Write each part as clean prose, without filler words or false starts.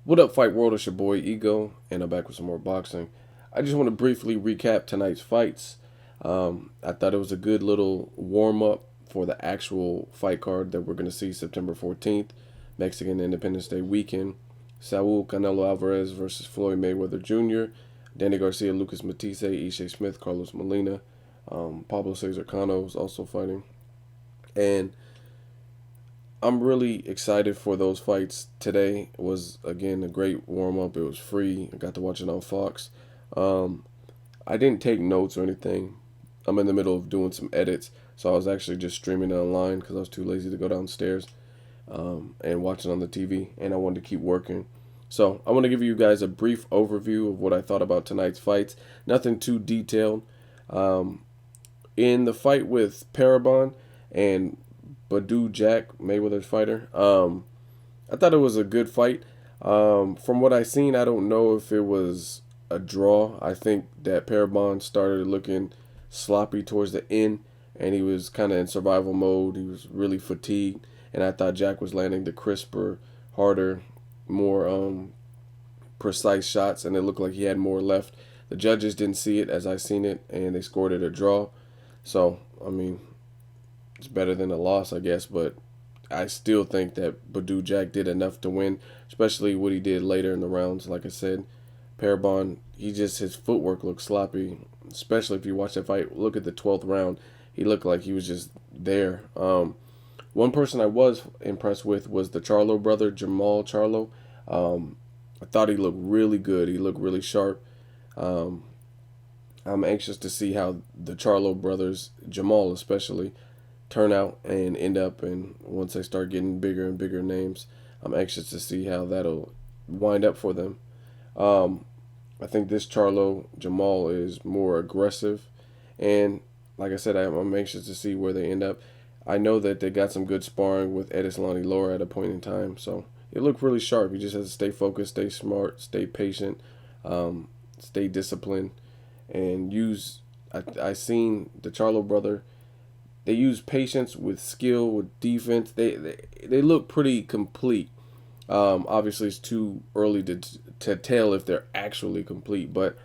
What up, Fight World? It's your boy Ego, and I'm back with some more boxing. I just want to briefly recap tonight's fights. I thought it was a good little warm up for the actual fight card that we're going to see September 14th, Mexican Independence Day weekend. Saul Canelo Alvarez versus Floyd Mayweather Jr., Danny Garcia, Lucas Matisse, Ishe Smith, Carlos Molina, Pablo Cesar Cano is also fighting. And I'm really excited for those fights. Today was again a great warm up. It was free. I got to watch it on Fox. Um, I didn't take notes or anything. I'm in the middle of doing some edits, so I was actually just streaming it online because I was too lazy to go downstairs and watch it on the TV, and I wanted to keep working. So I want to give you guys a brief overview of what I thought about tonight's fights. Nothing too detailed. Um, in the fight with Parabon and Badu Jack, Mayweather's fighter. I thought it was a good fight. From what I seen, I don't know if it was a draw. I think that Parabon started looking sloppy towards the end, and he was kind of in survival mode. He was really fatigued, and I thought Jack was landing the crisper, harder, more precise shots, and it looked like he had more left. The judges didn't see it as I seen it, and they scored it a draw. So, I mean, it's better than a loss, I guess, but I still think that Badu Jack did enough to win, especially what he did later in the rounds. Like I said, Parabon, his footwork looked sloppy, especially if you watch that fight. Look at the 12th round. He looked like he was just there. One person I was impressed with was the Charlo brother, Jamal Charlo. I thought he looked really good. He looked really sharp. Um, I'm anxious to see how the Charlo brothers, Jamal especially, turn out and end up, and once they start getting bigger and bigger names, I'm anxious to see how that'll wind up for them. Um, I think this Charlo Jamal is more aggressive, and like I said, I'm anxious to see where they end up. I know that they got some good sparring with Edislani Laura at a point in time, so it looked really sharp. You just have to stay focused, stay smart, stay patient, stay disciplined, and use. I seen the Charlo brother. They use patience with skill, with defense. They look pretty complete. Obviously, it's too early to tell if they're actually complete, but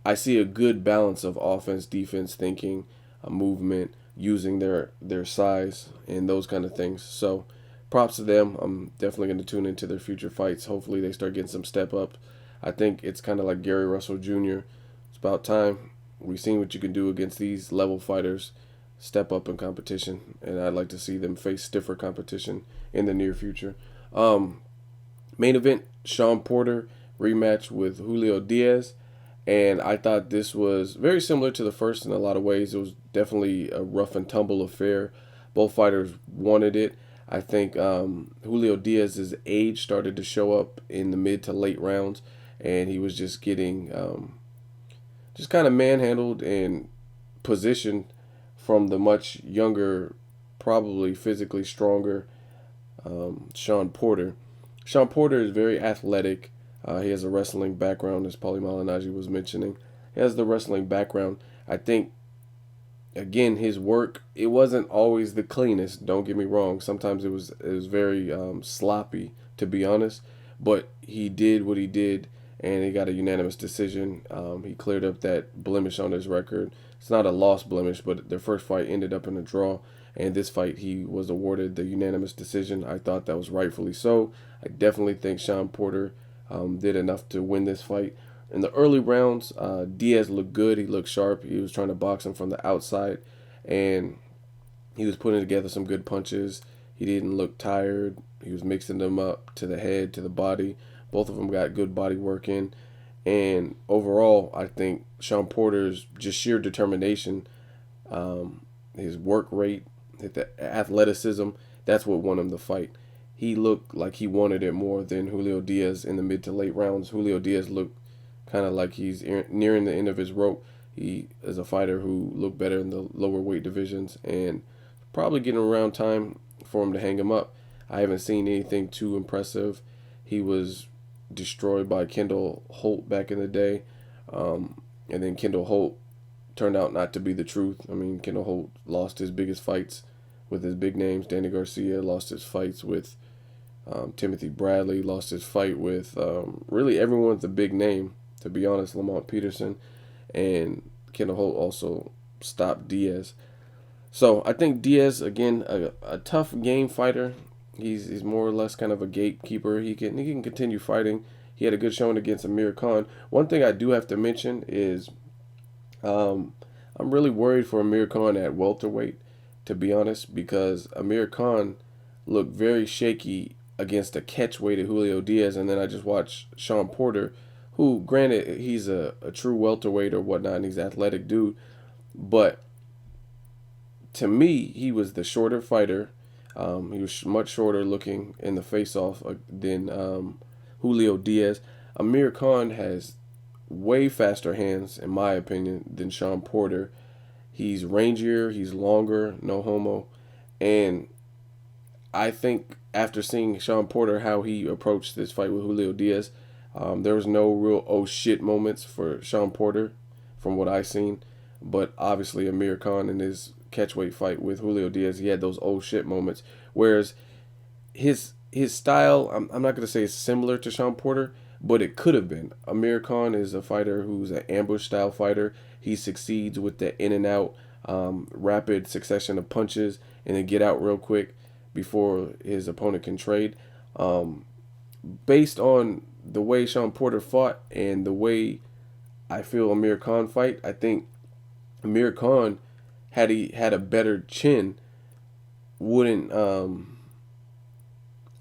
I see a good balance of offense, defense, thinking, movement, using their size, and those kind of things. So, props to them. I'm definitely going to tune into their future fights. Hopefully, they start getting some step up. I think it's kind of like Gary Russell Jr. It's about time. We've seen what you can do against these level fighters. Step up in competition, and I'd like to see them face stiffer competition in the near future. Um, Main event: Shawn Porter rematch with Julio Diaz, and I thought this was very similar to the first in a lot of ways. It was definitely a rough and tumble affair. Both fighters wanted it. I think Julio Diaz's age started to show up in the mid to late rounds, and he was just getting just kind of manhandled and positioned from the much younger, probably physically stronger Shawn Porter. Shawn Porter is very athletic. He has a wrestling background, as Paulie Malignaggi was mentioning. He has the wrestling background. I think, again, his work, it wasn't always the cleanest. Don't get me wrong. Sometimes it was very sloppy, to be honest. But he did what he did, and he got a unanimous decision. He cleared up that blemish on his record. It's not a loss blemish, but their first fight ended up in a draw. And this fight, he was awarded the unanimous decision. I thought that was rightfully so. I definitely think Shawn Porter did enough to win this fight. In the early rounds, Diaz looked good. He looked sharp. He was trying to box him from the outside, and he was putting together some good punches. He didn't look tired. He was mixing them up to the head, to the body. Both of them got good body work in. And overall, I think Shawn Porter's just sheer determination, his work rate, the athleticism, that's what won him the fight. He looked like he wanted it more than Julio Diaz in the mid to late rounds. Julio Diaz looked kind of like he's nearing the end of his rope. He is a fighter who looked better in the lower weight divisions, and probably getting around time for him to hang him up. I haven't seen anything too impressive. He was destroyed by Kendall Holt back in the day, and then Kendall Holt turned out not to be the truth. I mean, Kendall Holt lost his biggest fights with his big names. Danny Garcia lost his fights with Timothy Bradley lost his fight with really everyone's a big name, to be honest. Lamont Peterson and Kendall Holt also stopped Diaz. So I think Diaz again a tough game fighter. He's more or less kind of a gatekeeper. He can continue fighting. He had a good showing against Amir Khan. One thing I do have to mention is um, I'm really worried for Amir Khan at welterweight, to be honest, because Amir Khan looked very shaky against a catchweight of Julio Diaz, and then I just watched Shawn Porter, who, granted, he's a true welterweight or whatnot, and he's an athletic dude, but to me, he was the shorter fighter. He was much shorter looking in the face-off than Julio Diaz. Amir Khan has way faster hands, in my opinion, than Shawn Porter. He's rangier, he's longer, no homo. And I think after seeing Shawn Porter, how he approached this fight with Julio Diaz, there was no real oh shit moments for Shawn Porter from what I seen. But obviously, Amir Khan in his catchweight fight with Julio Diaz, he had those oh shit moments. Whereas his style, I'm not going to say it's similar to Shawn Porter, but it could have been. Amir Khan is a fighter who's an ambush style fighter. He succeeds with the in and out, rapid succession of punches, and then get out real quick before his opponent can trade. Um, Based on the way Shawn Porter fought and the way I feel Amir Khan fight, I think Amir Khan, had he had a better chin, wouldn't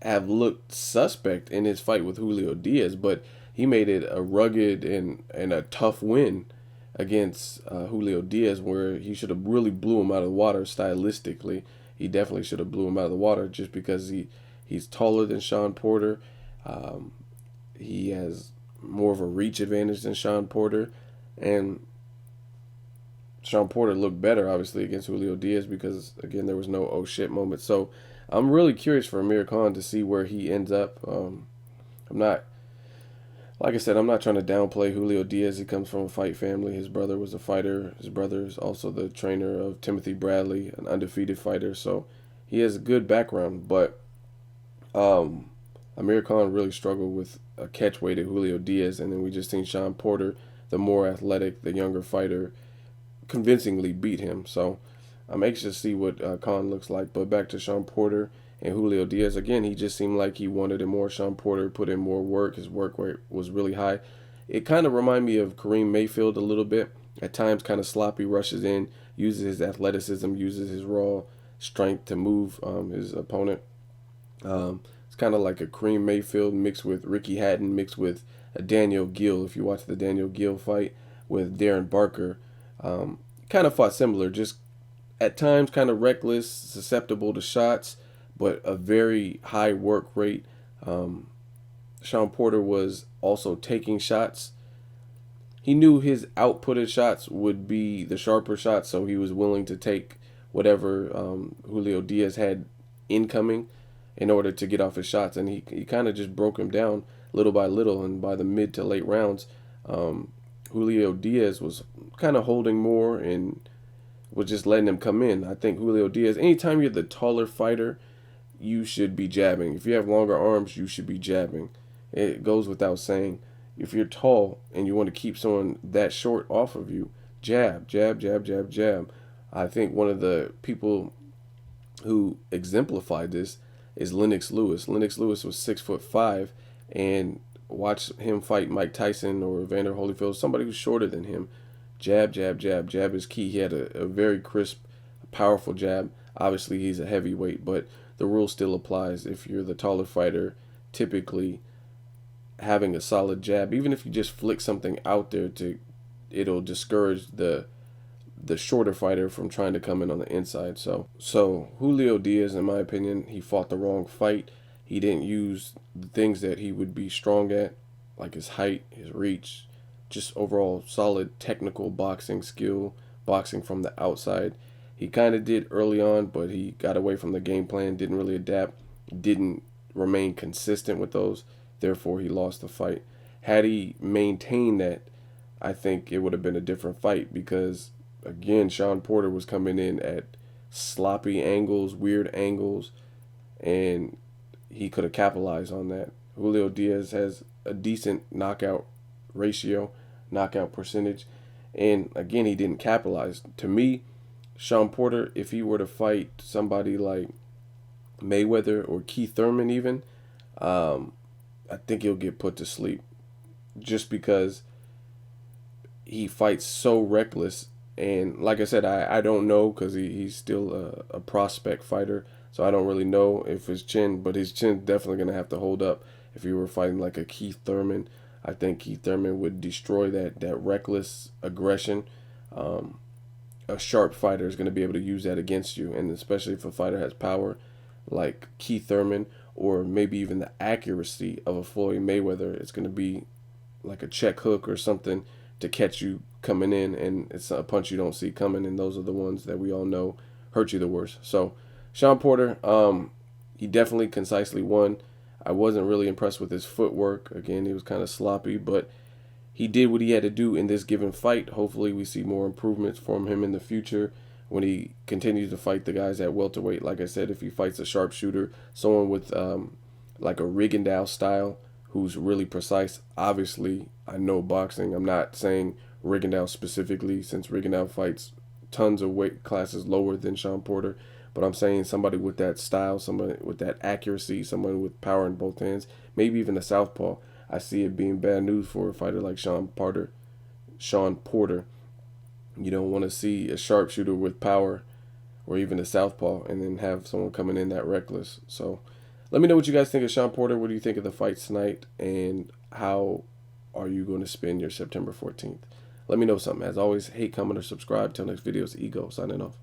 have looked suspect in his fight with Julio Diaz, but he made it a rugged and a tough win against Julio Diaz, where he should have really blew him out of the water stylistically. He definitely should have blew him out of the water just because he's taller than Shawn Porter. Um, he has more of a reach advantage than Shawn Porter, and Shawn Porter looked better, obviously, against Julio Diaz because, again, there was no oh shit moment. So I'm really curious for Amir Khan to see where he ends up. I'm not, like I said, I'm not trying to downplay Julio Diaz. He comes from a fight family. His brother was a fighter. His brother is also the trainer of Timothy Bradley, an undefeated fighter. So he has a good background. But um, Amir Khan really struggled with a catchweight at Julio Diaz. And then we just seen Shawn Porter, the more athletic, the younger fighter, convincingly beat him. So I'm anxious to see what Khan looks like. But back to Shawn Porter and Julio Diaz. Again, he just seemed like he wanted it more. Shawn Porter put in more work. His work rate was really high. It kind of reminded me of Kareem Mayfield a little bit. At times, kind of sloppy, rushes in, uses his athleticism, uses his raw strength to move his opponent. It's kind of like a Kareem Mayfield mixed with Ricky Hatton, mixed with a Daniel Gill. If you watch the Daniel Gill fight with Darren Barker, kind of fought similar, just at times kind of reckless, susceptible to shots, but a very high work rate. Shawn Porter was also taking shots. He knew his outputted shots would be the sharper shots, so he was willing to take whatever Julio Diaz had incoming in order to get off his shots, and he kind of just broke him down little by little, and by the mid to late rounds, Julio Diaz was kind of holding more and was just letting him come in. I think Julio Diaz, anytime you're the taller fighter, you should be jabbing. If you have longer arms, you should be jabbing. It goes without saying. If you're tall and you want to keep someone that short off of you, jab, jab, jab, jab, jab. I think one of the people who exemplified this is Lennox Lewis. Lennox Lewis was 6'5", and watch him fight Mike Tyson or Evander Holyfield, somebody who's shorter than him. Jab, jab, jab. Jab is key. He had a very crisp, powerful jab. Obviously, he's a heavyweight, but the rule still applies. If you're the taller fighter, typically having a solid jab, even if you just flick something out there, it'll discourage the shorter fighter from trying to come in on the inside. So Julio Diaz, in my opinion, he fought the wrong fight. He didn't use the things that he would be strong at, like his height, his reach, just overall solid technical boxing skill, boxing from the outside. He kind of did early on, but he got away from the game plan, didn't really adapt, didn't remain consistent with those. Therefore, he lost the fight. Had he maintained that, I think it would have been a different fight because, again, Shawn Porter was coming in at sloppy angles, weird angles, and he could have capitalized on that. Julio Diaz has a decent knockout ratio, knockout percentage, and again, he didn't capitalize. To me, Shawn Porter, if he were to fight somebody like Mayweather or Keith Thurman, even, um, I think he'll get put to sleep just because he fights so reckless. And like I said, I don't know because he's still a prospect fighter. So I don't really know if his chin, but his chin's definitely going to have to hold up if he were fighting like a Keith Thurman. I think Keith Thurman would destroy that reckless aggression. Um, a sharp fighter is going to be able to use that against you. And especially if a fighter has power like Keith Thurman or maybe even the accuracy of a Floyd Mayweather, it's going to be like a check hook or something to catch you coming in, and it's a punch you don't see coming, and those are the ones that we all know hurt you the worst. So Shawn Porter, he definitely concisely won. I wasn't really impressed with his footwork. Again, he was kind of sloppy, but he did what he had to do in this given fight. Hopefully we see more improvements from him in the future when he continues to fight the guys at welterweight. Like I said, if he fights a sharpshooter, someone with like a Rigondeaux style, who's really precise. Obviously, I know boxing. I'm not saying Rigondeaux specifically, since Rigondeaux fights tons of weight classes lower than Shawn Porter. But I'm saying somebody with that style, somebody with that accuracy, somebody with power in both hands, maybe even a southpaw. I see it being bad news for a fighter like Shawn Porter. Shawn Porter. You don't want to see a sharpshooter with power or even a southpaw and then have someone coming in that reckless. So let me know what you guys think of Shawn Porter. What do you think of the fights tonight? And how are you going to spend your September 14th? Let me know something. As always, hate, comment, or subscribe. Till next video, it's Ego signing off.